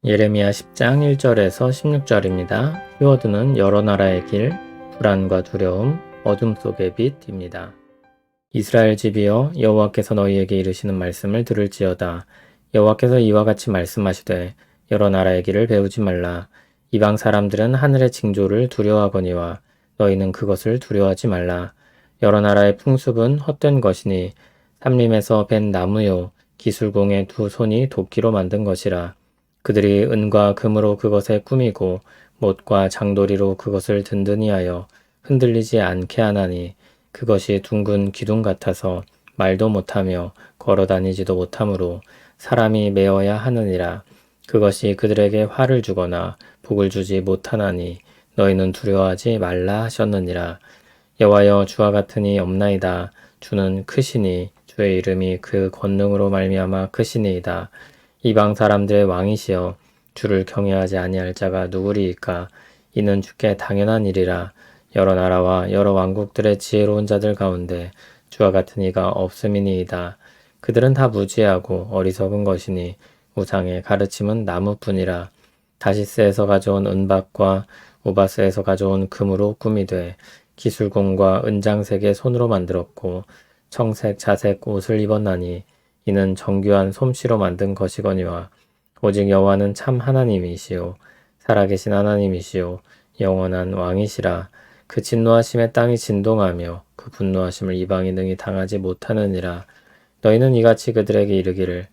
예레미야 10장 1절에서 16절입니다. 키워드는 여러 나라의 길, 불안과 두려움, 어둠 속의 빛입니다. 이스라엘 집이여 여호와께서 너희에게 이르시는 말씀을 들을지어다. 여호와께서 이와 같이 말씀하시되 여러 나라의 길을 배우지 말라. 이방 사람들은 하늘의 징조를 두려워하거니와 너희는 그것을 두려워하지 말라. 여러 나라의 풍습은 헛된 것이니 삼림에서 벤 나무요 기술공의 두 손이 도끼로 만든 것이라. 그들이 은과 금으로 그것에 꾸미고 못과 장도리로 그것을 든든히 하여 흔들리지 않게 하나니 그것이 둥근 기둥 같아서 말도 못하며 걸어 다니지도 못하므로 사람이 메어야 하느니라. 그것이 그들에게 화를 주거나 복을 주지 못하나니 너희는 두려워하지 말라 하셨느니라. 여호와여 주와 같으니 없나이다. 주는 크시니 주의 이름이 그 권능으로 말미암아 크시니이다. 이방 사람들의 왕이시여 주를 경외하지 아니할 자가 누구리이까. 이는 주께 당연한 일이라. 여러 나라와 여러 왕국들의 지혜로운 자들 가운데 주와 같은 이가 없음이니이다. 그들은 다 무지하고 어리석은 것이니 우상의 가르침은 나무뿐이라. 다시스에서 가져온 은박과 우바스에서 가져온 금으로 꾸미되 기술공과 은장색의 손으로 만들었고 청색 자색 옷을 입었나니 이는 정교한 솜씨로 만든 것이거니와 오직 여호와는 참 하나님이시요 살아계신 하나님이시요 영원한 왕이시라. 그 진노하심에 땅이 진동하며 그 분노하심을 이방이 능히 당하지 못하느니라. 너희는 이같이 그들에게 이르기를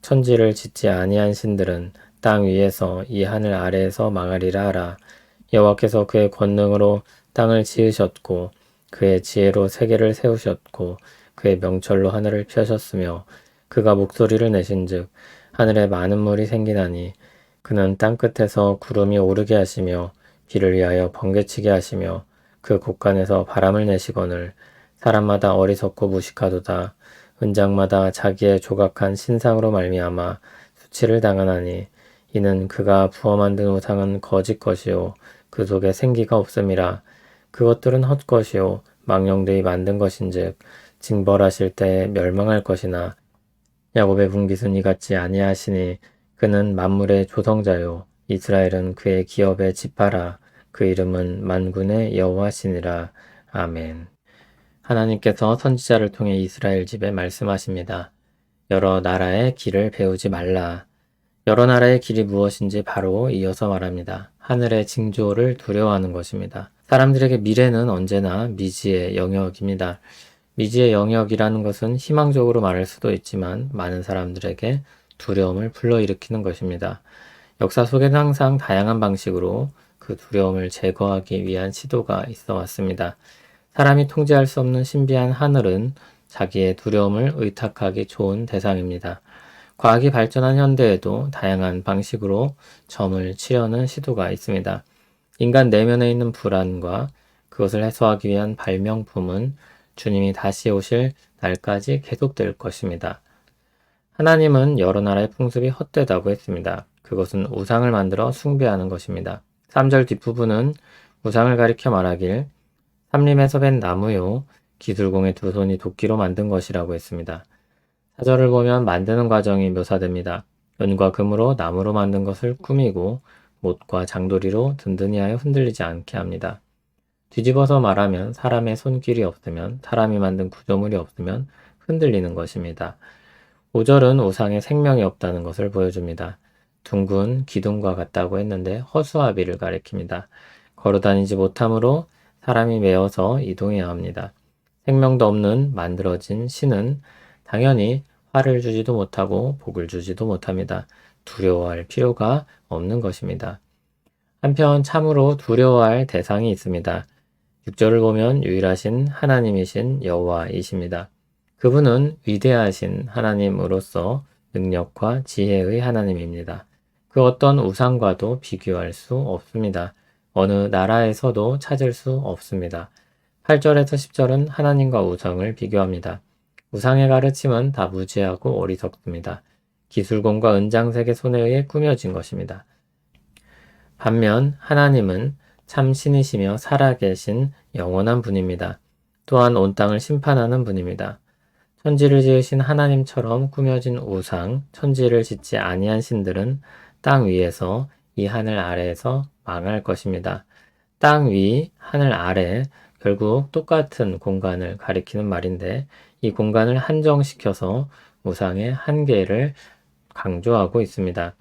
천지를 짓지 아니한 신들은 땅 위에서 이 하늘 아래에서 망하리라 하라. 여호와께서 그의 권능으로 땅을 지으셨고 그의 지혜로 세계를 세우셨고 그의 명철로 하늘을 펴셨으며 그가 목소리를 내신즉 하늘에 많은 물이 생기나니 그는 땅끝에서 구름이 오르게 하시며 비를 위하여 번개치게 하시며 그 곳간에서 바람을 내시거늘 사람마다 어리석고 무식하도다. 은장마다 자기의 조각한 신상으로 말미암아 수치를 당하나니 이는 그가 부어 만든 우상은 거짓 것이요 그 속에 생기가 없음이라. 그것들은 헛것이요 망령되이 만든 것인즉 징벌하실 때에 멸망할 것이나 야곱의 분깃은 이같이 아니하시니 그는 만물의 조성자요 이스라엘은 그의 기업의 지파라. 그 이름은 만군의 여호와시니라. 아멘. 하나님께서 선지자를 통해 이스라엘 집에 말씀하십니다. 여러 나라의 길을 배우지 말라. 여러 나라의 길이 무엇인지 바로 이어서 말합니다. 하늘의 징조를 두려워하는 것입니다. 사람들에게 미래는 언제나 미지의 영역입니다. 미지의 영역이라는 것은 희망적으로 말할 수도 있지만 많은 사람들에게 두려움을 불러일으키는 것입니다. 역사 속에는 항상 다양한 방식으로 그 두려움을 제거하기 위한 시도가 있어 왔습니다. 사람이 통제할 수 없는 신비한 하늘은 자기의 두려움을 의탁하기 좋은 대상입니다. 과학이 발전한 현대에도 다양한 방식으로 점을 치려는 시도가 있습니다. 인간 내면에 있는 불안과 그것을 해소하기 위한 발명품은 주님이 다시 오실 날까지 계속될 것입니다. 하나님은 여러 나라의 풍습이 헛되다고 했습니다. 그것은 우상을 만들어 숭배하는 것입니다. 3절 뒷부분은 우상을 가리켜 말하길 삼림에서 벤 나무요 기술공의 두 손이 도끼로 만든 것이라고 했습니다. 4절을 보면 만드는 과정이 묘사됩니다. 은과 금으로 나무로 만든 것을 꾸미고 못과 장도리로 든든히 하여 흔들리지 않게 합니다. 뒤집어서 말하면 사람의 손길이 없으면 사람이 만든 구조물이 없으면 흔들리는 것입니다. 5절은 우상에 생명이 없다는 것을 보여줍니다. 둥근 기둥과 같다고 했는데 허수아비를 가리킵니다. 걸어다니지 못하므로 사람이 메어서 이동해야 합니다. 생명도 없는 만들어진 신은 당연히 화를 주지도 못하고 복을 주지도 못합니다. 두려워할 필요가 없는 것입니다. 한편 참으로 두려워할 대상이 있습니다. 6절을 보면 유일하신 하나님이신 여호와이십니다. 그분은 위대하신 하나님으로서 능력과 지혜의 하나님입니다. 그 어떤 우상과도 비교할 수 없습니다. 어느 나라에서도 찾을 수 없습니다. 8절에서 10절은 하나님과 우상을 비교합니다. 우상의 가르침은 다 무지하고 어리석습니다. 기술공과 은장색의 손에 의해 꾸며진 것입니다. 반면 하나님은 참 신이시며 살아계신 영원한 분입니다. 또한 온 땅을 심판하는 분입니다. 천지를 지으신 하나님처럼 꾸며진 우상, 천지를 짓지 아니한 신들은 땅 위에서 이 하늘 아래에서 망할 것입니다. 땅 위, 하늘 아래, 결국 똑같은 공간을 가리키는 말인데 이 공간을 한정시켜서 우상의 한계를 강조하고 있습니다.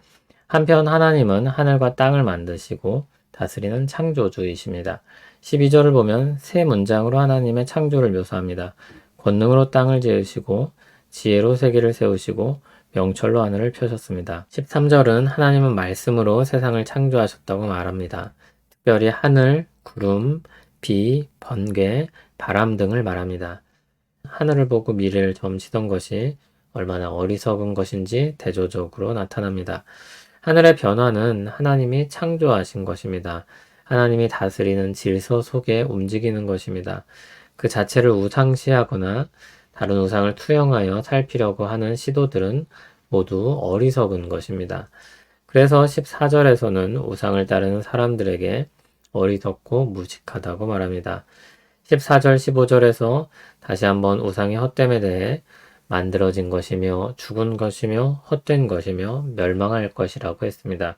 한편 하나님은 하늘과 땅을 만드시고 다스리는 창조주이십니다. 12절을 보면 세 문장으로 하나님의 창조를 묘사합니다. 권능으로 땅을 지으시고 지혜로 세계를 세우시고 명철로 하늘을 펴셨습니다. 13절은 하나님은 말씀으로 세상을 창조하셨다고 말합니다. 특별히 하늘, 구름, 비, 번개, 바람 등을 말합니다. 하늘을 보고 미래를 점치던 것이 얼마나 어리석은 것인지 대조적으로 나타납니다. 하늘의 변화는 하나님이 창조하신 것입니다. 하나님이 다스리는 질서 속에 움직이는 것입니다. 그 자체를 우상시하거나 다른 우상을 투영하여 살피려고 하는 시도들은 모두 어리석은 것입니다. 그래서 14절에서는 우상을 따르는 사람들에게 어리석고 무식하다고 말합니다. 14절, 15절에서 다시 한번 우상의 헛됨에 대해 만들어진 것이며 죽은 것이며 헛된 것이며 멸망할 것이라고 했습니다.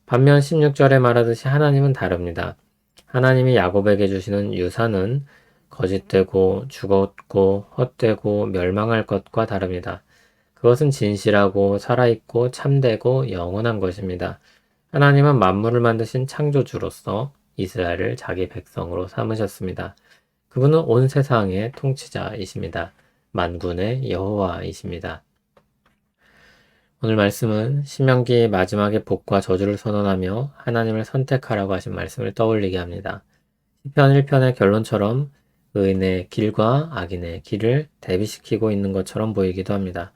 반면 16절에 말하듯이 하나님은 다릅니다. 하나님이 야곱에게 주시는 유산은 거짓되고 죽었고 헛되고 멸망할 것과 다릅니다. 그것은 진실하고 살아있고 참되고 영원한 것입니다. 하나님은 만물을 만드신 창조주로서 이스라엘을 자기 백성으로 삼으셨습니다. 그분은 온 세상의 통치자이십니다. 만군의 여호와이십니다. 오늘 말씀은 신명기 마지막에 복과 저주를 선언하며 하나님을 선택하라고 하신 말씀을 떠올리게 합니다. 시편 1편의 결론처럼 의인의 길과 악인의 길을 대비시키고 있는 것처럼 보이기도 합니다.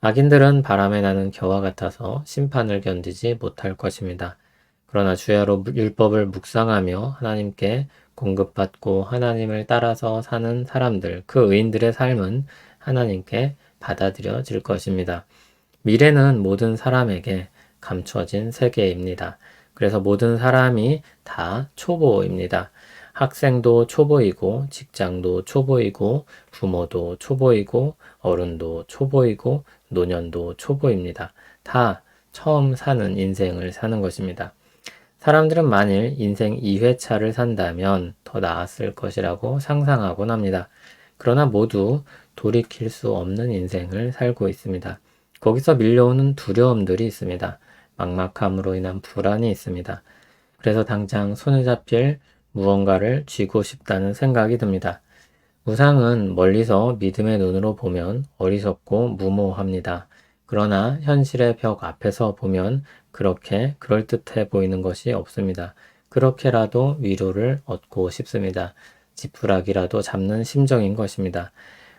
악인들은 바람에 나는 겨와 같아서 심판을 견디지 못할 것입니다. 그러나 주야로 율법을 묵상하며 하나님께 공급받고 하나님을 따라서 사는 사람들, 그 의인들의 삶은 하나님께 받아들여질 것입니다. 미래는 모든 사람에게 감춰진 세계입니다. 그래서 모든 사람이 다 초보입니다. 학생도 초보이고, 직장도 초보이고, 부모도 초보이고, 어른도 초보이고, 노년도 초보입니다. 다 처음 사는 인생을 사는 것입니다. 사람들은 만일 인생 2회차를 산다면 더 나았을 것이라고 상상하곤 합니다. 그러나 모두 돌이킬 수 없는 인생을 살고 있습니다. 거기서 밀려오는 두려움들이 있습니다. 막막함으로 인한 불안이 있습니다. 그래서 당장 손에 잡힐 무언가를 쥐고 싶다는 생각이 듭니다. 우상은 멀리서 믿음의 눈으로 보면 어리석고 무모합니다. 그러나 현실의 벽 앞에서 보면 그렇게 그럴듯해 보이는 것이 없습니다. 그렇게라도 위로를 얻고 싶습니다. 지푸라기라도 잡는 심정인 것입니다.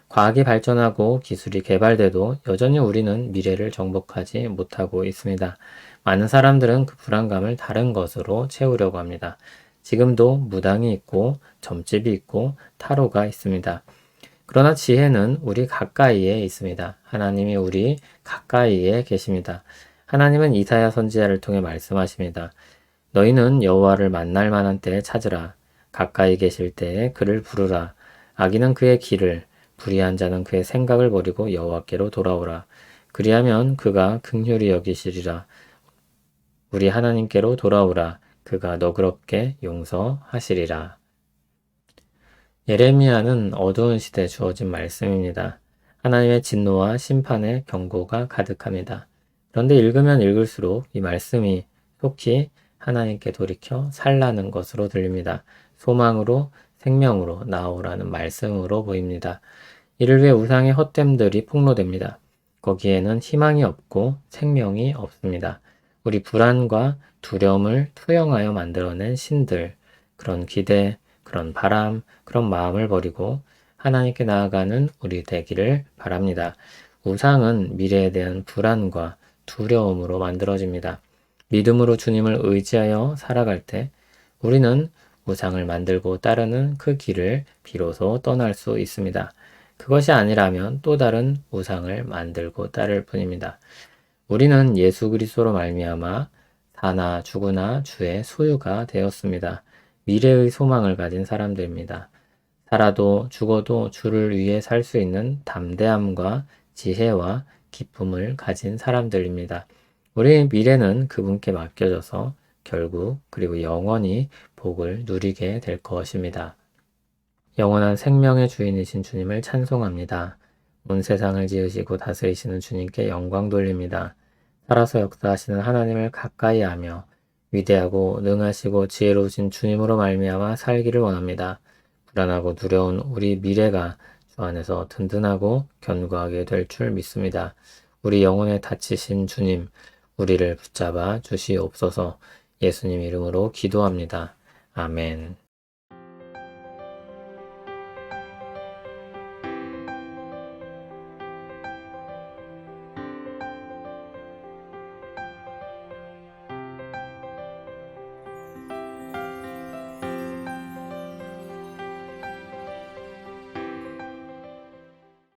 과학이 발전하고 기술이 개발돼도 여전히 우리는 미래를 정복하지 못하고 있습니다. 많은 사람들은 그 불안감을 다른 것으로 채우려고 합니다. 지금도 무당이 있고 점집이 있고 타로가 있습니다. 그러나 지혜는 우리 가까이에 있습니다. 하나님이 우리 가까이에 계십니다. 하나님은 이사야 선지자를 통해 말씀하십니다. 너희는 여호와를 만날 만한 때에 찾으라. 가까이 계실 때에 그를 부르라. 악인은 그의 길을, 불의한 자는 그의 생각을 버리고 여호와께로 돌아오라. 그리하면 그가 긍휼히 여기시리라. 우리 하나님께로 돌아오라. 그가 너그럽게 용서하시리라. 예레미야는 어두운 시대에 주어진 말씀입니다. 하나님의 진노와 심판의 경고가 가득합니다. 그런데 읽으면 읽을수록 이 말씀이 속히 하나님께 돌이켜 살라는 것으로 들립니다. 소망으로 생명으로 나오라는 말씀으로 보입니다. 이를 위해 우상의 헛됨들이 폭로됩니다. 거기에는 희망이 없고 생명이 없습니다. 우리 불안과 두려움을 투영하여 만들어낸 신들, 그런 기대, 그런 바람, 그런 마음을 버리고 하나님께 나아가는 우리 되기를 바랍니다. 우상은 미래에 대한 불안과 두려움으로 만들어집니다. 믿음으로 주님을 의지하여 살아갈 때 우리는 우상을 만들고 따르는 그 길을 비로소 떠날 수 있습니다. 그것이 아니라면 또 다른 우상을 만들고 따를 뿐입니다. 우리는 예수 그리스도로 말미암아 사나 죽으나 주의 소유가 되었습니다. 미래의 소망을 가진 사람들입니다. 살아도 죽어도 주를 위해 살 수 있는 담대함과 지혜와 기쁨을 가진 사람들입니다. 우리의 미래는 그분께 맡겨져서 결국 그리고 영원히 복을 누리게 될 것입니다. 영원한 생명의 주인이신 주님을 찬송합니다. 온 세상을 지으시고 다스리시는 주님께 영광 돌립니다. 살아서 역사하시는 하나님을 가까이 하며 위대하고 능하시고 지혜로우신 주님으로 말미암아 살기를 원합니다. 불안하고 두려운 우리 미래가 주 안에서 든든하고 견고하게 될 줄 믿습니다. 우리 영혼에 닫히신 주님, 우리를 붙잡아 주시옵소서. 예수님 이름으로 기도합니다. 아멘.